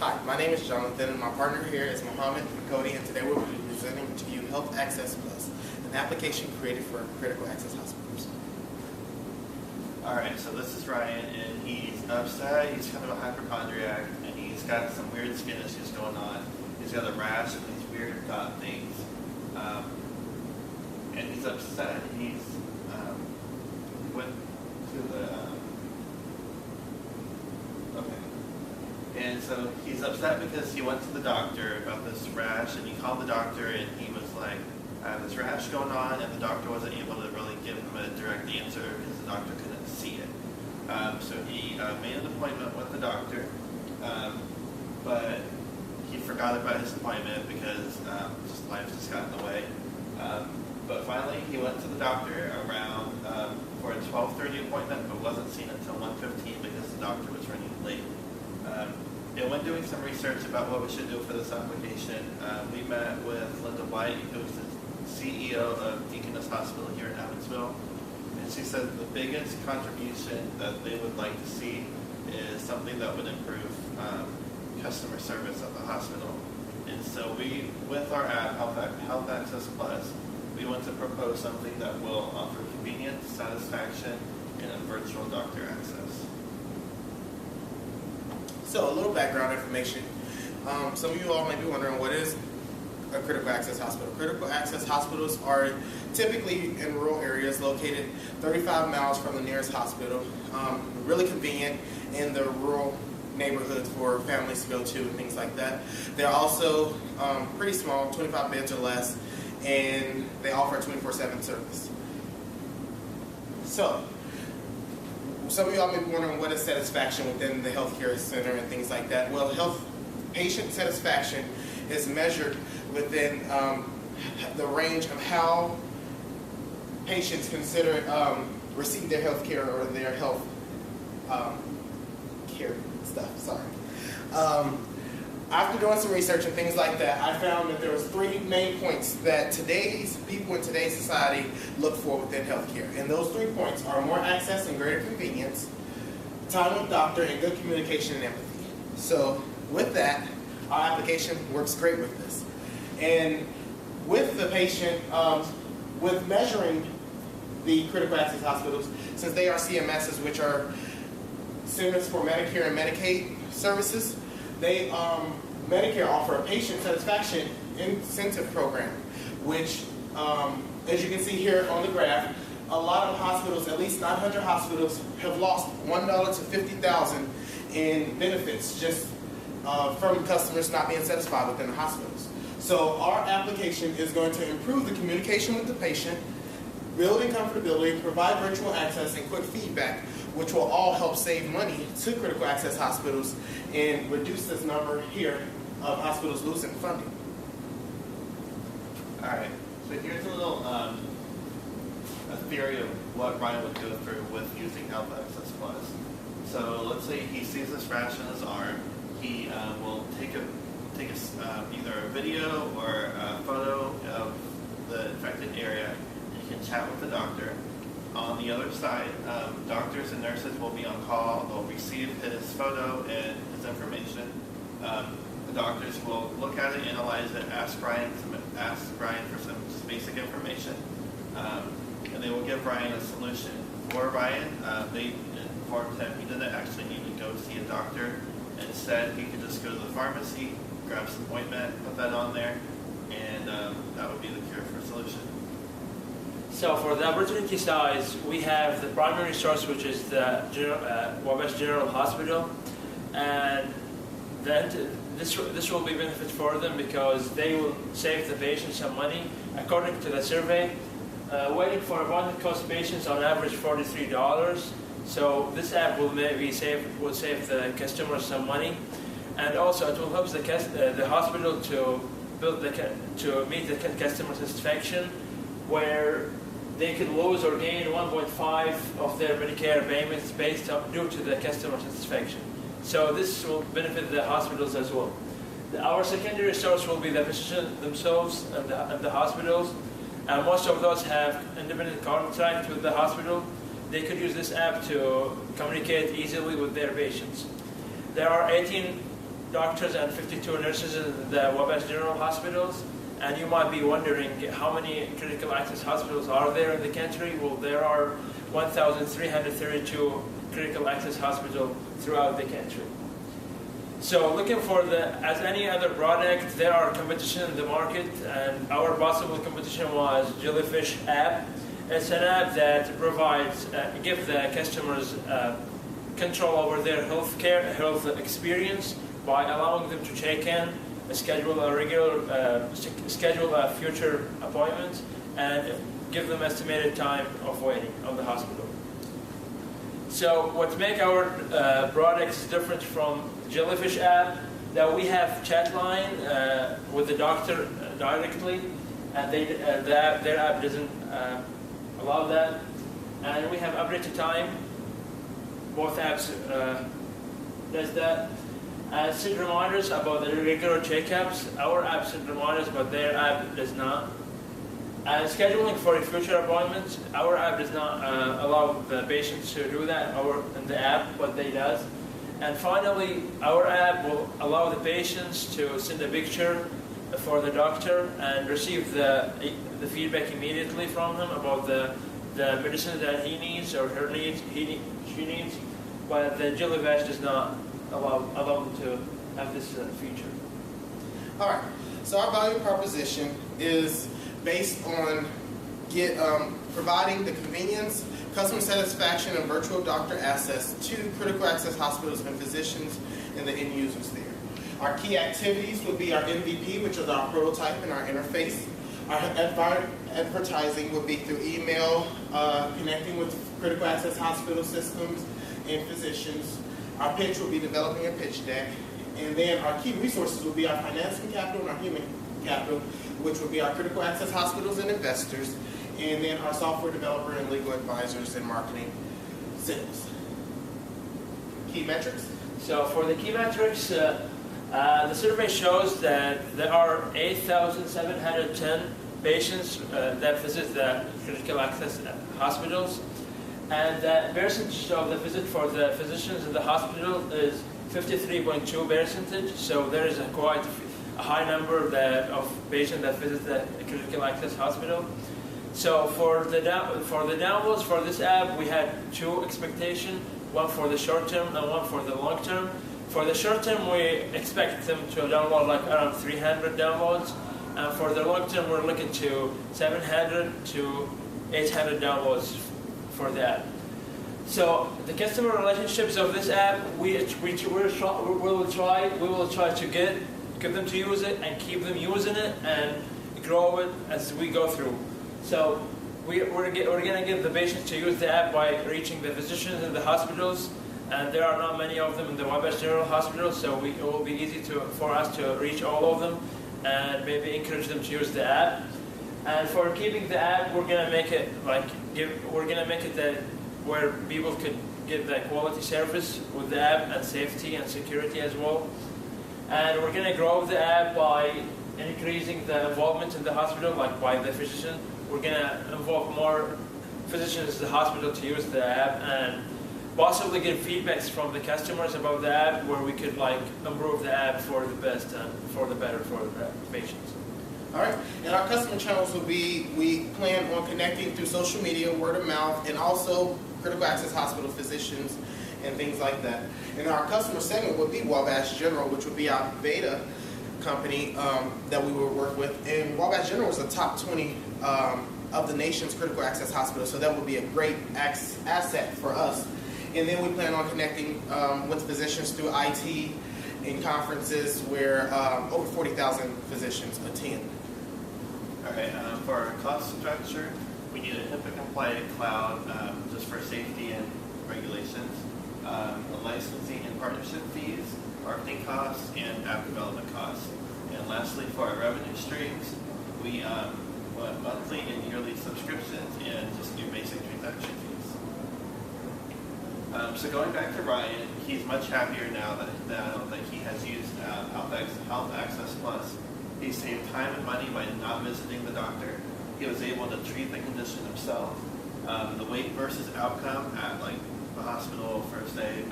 Hi, my name is Jonathan, and my partner here is Mohamed and Cody, and today we'll be presenting to you Health Access Plus, an application created for critical access hospitals. Alright, so this is Ryan, and he's upset. He's kind of a hypochondriac, and he's got some weird skin issues going on. He's got a rash and these weird gut things. And he's upset. He went to the... And so he's upset because he went to the doctor about this rash, and he called the doctor, and he was like, I have this rash going on, and the doctor wasn't able to really give him a direct answer because the doctor couldn't see it. So he made an appointment with the doctor, but he forgot about his appointment because just life just got in the way. But finally, he went to the doctor around for a 12:30 appointment, but wasn't seen until 1:15 because the doctor was running late. And when doing some research about what we should do for this application, we met with Linda White, who is the CEO of Deaconess Hospital here in Evansville. And she said the biggest contribution that they would like to see is something that would improve customer service at the hospital. And so we, with our app, Health Access Plus, we want to propose something that will offer convenience, satisfaction, and a virtual doctor access. So, a little background information. Some of you all may be wondering, what is a critical access hospital? Critical access hospitals are typically in rural areas located 35 miles from the nearest hospital. Really convenient in the rural neighborhoods for families to go to and things like that. They're also pretty small, 25 beds or less, and they offer a 24/7 service. So, some of y'all may be wondering what is satisfaction within the healthcare center and things like that. Well, patient satisfaction is measured within the range of how patients consider receive their health care or their health care stuff. Sorry. After doing some research and things like that, I found that there was three main points that today's people in today's society look for within healthcare. And those 3 points are more access and greater convenience, time with doctor, and good communication and empathy. So with that, our application works great with this. And with the patient, with measuring the critical access hospitals, since they are CMSs, which are Centers for Medicare and Medicaid Services, they Medicare offer a patient satisfaction incentive program, which, as you can see here on the graph, a lot of hospitals, at least 900 hospitals, have lost $1 to $50,000 in benefits just from customers not being satisfied within the hospitals. So our application is going to improve the communication with the patient, building comfortability, provide virtual access, and quick feedback, which will all help save money to critical access hospitals and reduce this number here of hospitals losing funding. Alright, so here's a little a theory of what Ryan would go through with using Health Access Plus. So let's say he sees this rash in his arm. He will take either a video or a photo of the infected area, and he can chat with the doctor. On the other side, doctors and nurses will be on call. They'll receive his photo and his information. The doctors will look at it, analyze it, ask Ryan for some just basic information, and they will give Ryan a solution. For Ryan, they informed him he didn't actually need to go see a doctor. Instead, he could just go to the pharmacy, grab some ointment, put that on there, and that would be the cure for solution. So for the opportunity size, we have the primary source, which is the Wabash General Hospital, and this will be benefit for them because they will save the patient some money. According to the survey, waiting for appointment costs patients on average $43. So this app will save the customer some money, and also it will help the hospital to meet the customer satisfaction, where they could lose or gain 1.5 of their Medicare payments due to the customer satisfaction. So this will benefit the hospitals as well. Our secondary source will be the physicians themselves and the hospitals. And most of those have independent contract with the hospital. They could use this app to communicate easily with their patients. There are 18 doctors and 52 nurses in the Wabash General Hospitals. And you might be wondering how many critical access hospitals are there in the country. Well, there are 1,332 critical access hospitals throughout the country. So looking for as any other product, there are competition in the market, and our possible competition was Jellyfish app. It's an app that provides, gives the customers control over their health experience by allowing them to check in, schedule a future appointment, and give them estimated time of waiting on the hospital. So what makes our products different from Jellyfish app, that we have chat line with the doctor directly, and their app doesn't allow that. And we have updated time. Both apps does that. Send reminders about the regular checkups. Our app sends reminders, but their app does not. And scheduling for future appointments, our app does not allow the patients to do that. In the app, what they does. And finally, our app will allow the patients to send a picture for the doctor and receive the feedback immediately from him about the medicine that he needs or she needs. But the Jellyfish does not allow them to have this feature. All right. So our value proposition is based on providing the convenience, customer satisfaction, and virtual doctor access to critical access hospitals and physicians and the end users there. Our key activities would be our MVP, which is our prototype and our interface. Our advertising would be through email, connecting with critical access hospital systems and physicians. Our pitch will be developing a pitch deck. And then our key resources will be our financing capital and our human capital, which will be our critical access hospitals and investors, and then our software developer and legal advisors and marketing sales. Key metrics? So for the key metrics, the survey shows that there are 8,710 patients that visit the critical access hospitals, and the percentage of the visit for the physicians in the hospital is 53.2%. So there is quite a high number of patients that visit the critical access hospital. So for the downloads for this app, we had two expectations, one for the short term and one for the long term. For the short term, we expect them to download like around 300 downloads, and for the long term, we're looking to 700 to 800 downloads for the app. So the customer relationships of this app, we will try to get them to use it and keep them using it and grow it as we go through. So we're going to get the patients to use the app by reaching the physicians in the hospitals, and there are not many of them in the Wabash General Hospital, so it will be easy for us to reach all of them and maybe encourage them to use the app. And for keeping the app, we're going to make it that where people could get the quality service with the app and safety and security as well. And we're going to grow the app by increasing the involvement in the hospital, like by the physician. We're going to involve more physicians in the hospital to use the app and possibly get feedbacks from the customers about the app where we could improve the app for the best and for the better for the patients. All right, and our customer channels will be, we plan on connecting through social media, word of mouth, and also critical access hospital physicians and things like that. And our customer segment would be Wabash General, which would be our beta company that we will work with. And Wabash General is the top 20 of the nation's critical access hospitals, so that would be a great asset for us. And then we plan on connecting with physicians through IT in conferences where over 40,000 physicians attend. All right, for our cost structure, we need a HIPAA-compliant cloud just for safety and regulations, the licensing and partnership fees, marketing costs, and app development costs. And lastly, for our revenue streams, we want monthly and yearly subscriptions and just do basic transaction fees. So going back to Ryan, he's much happier now that he has used Health Access Plus. He saved time and money by not visiting the doctor. He was able to treat the condition himself. The wait versus outcome at the hospital first day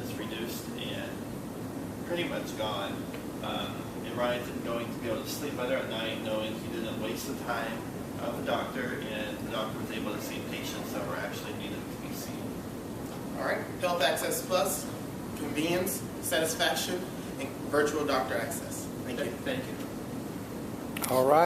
is reduced, and pretty much gone. And Ryan's going to be able to sleep better at night knowing he didn't waste the time of the doctor, and the doctor was able to see patients that were actually needed to be seen. All right, Health Access Plus, convenience, satisfaction, and virtual doctor access. Thank you. Thank you. All right.